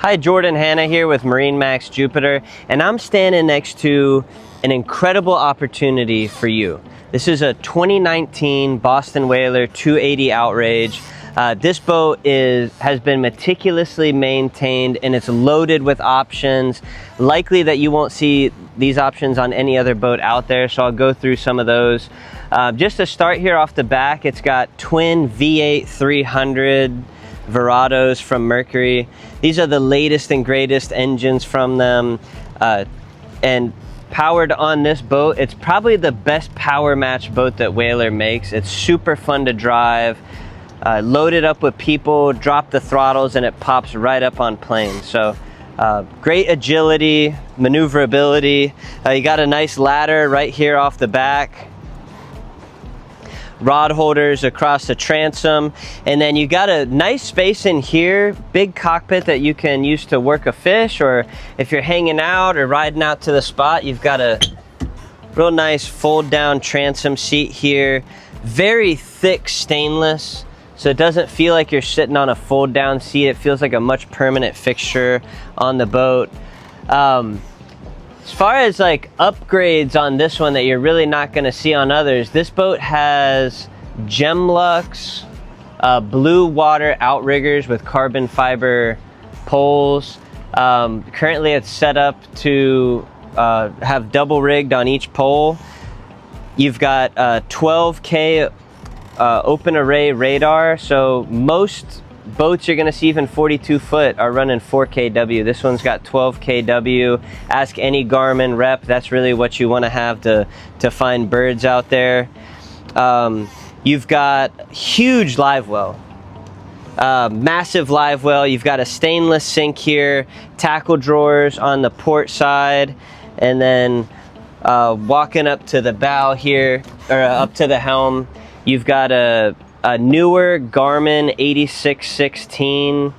Hi, Jordan Hanna here with MarineMax Jupiter, and I'm standing next to an incredible opportunity for you. This is a 2019 Boston Whaler 280 Outrage. This boat has been meticulously maintained and it's loaded with options. Likely that you won't see these options on any other boat out there, so I'll go through some of those. Just to start here off the back, it's got twin V8 300 Verados from Mercury. These are the latest and greatest engines from them, and powered on this boat. It's probably the best power match boat that Whaler makes. It's super fun to drive. Loaded up with people, drop the throttles and it pops right up on planes. So great agility, maneuverability. You got a nice ladder right here off the back. Rod holders across the transom, and then you got a nice space in here, big cockpit that you can use to work a fish, or if you're hanging out or riding out to the spot, you've got a real nice fold down transom seat here. Very thick stainless, so it doesn't feel like you're sitting on a fold down seat. It feels like a much permanent fixture on the boat. As far as like upgrades on this one that you're really not going to see on others, this boat has Gemlux blue water outriggers with carbon fiber poles. Currently it's set up to have double rigged on each pole. You've got 12K open array radar, so most boats you're going to see even 42 foot are running 4kW. This one's got 12kW. Ask any Garmin rep, that's really what you want to have to find birds out there. You've got huge live well, massive live well. You've got a stainless sink here, tackle drawers on the port side, and then walking up to the bow here, or up to the helm, you've got a newer Garmin 8616,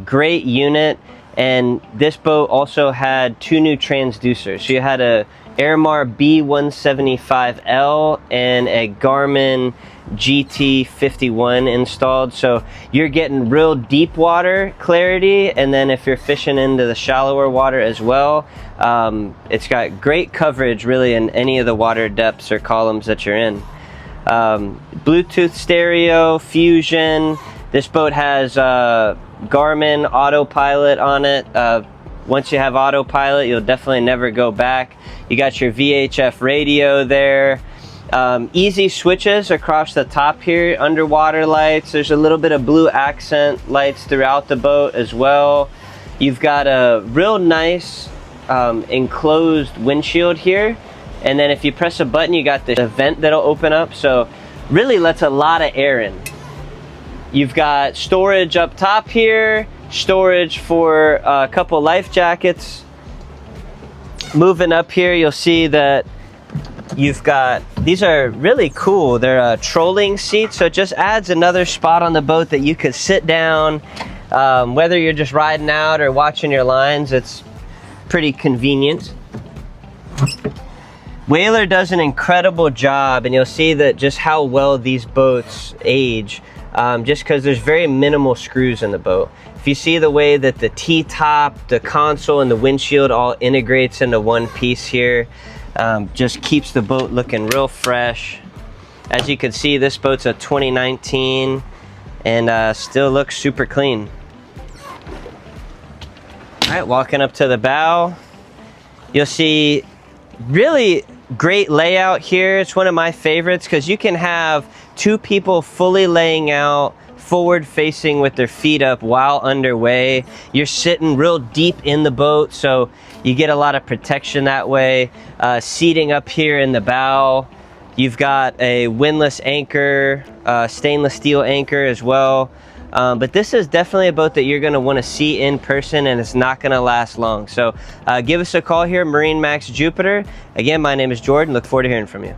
great unit, and this boat also had two new transducers. So you had a Airmar B175L and a Garmin GT51 installed, so you're getting real deep water clarity, and then if you're fishing into the shallower water as well, it's got great coverage really in any of the water depths or columns that you're in. Bluetooth stereo, fusion. This boat has Garmin autopilot on it. Once you have autopilot, you'll definitely never go back. You got your VHF radio there. Easy switches across the top here, underwater lights. There's a little bit of blue accent lights throughout the boat as well. You've got a real nice enclosed windshield here. And then if you press a button, you got the vent that'll open up, so really lets a lot of air in. You've got storage up top here, storage for a couple life jackets. Moving up here, you'll see that you've got, these are really cool. They're trolling seats, so it just adds another spot on the boat that you could sit down. Whether you're just riding out or watching your lines, it's pretty convenient. Whaler does an incredible job, and you'll see that just how well these boats age, just because there's very minimal screws in the boat. If you see the way that the T-top, the console, and the windshield all integrates into one piece here, just keeps the boat looking real fresh. As you can see, this boat's a 2019 and still looks super clean. All right, walking up to the bow, you'll see really great layout here. It's one of my favorites because you can have two people fully laying out forward facing with their feet up while underway. You're sitting real deep in the boat, so you get a lot of protection that way. Seating up here in the bow, you've got a windlass anchor, stainless steel anchor as well. But this is definitely a boat that you're going to want to see in person, and it's not going to last long. So give us a call here, MarineMax Jupiter. Again, my name is Jordan. Look forward to hearing from you.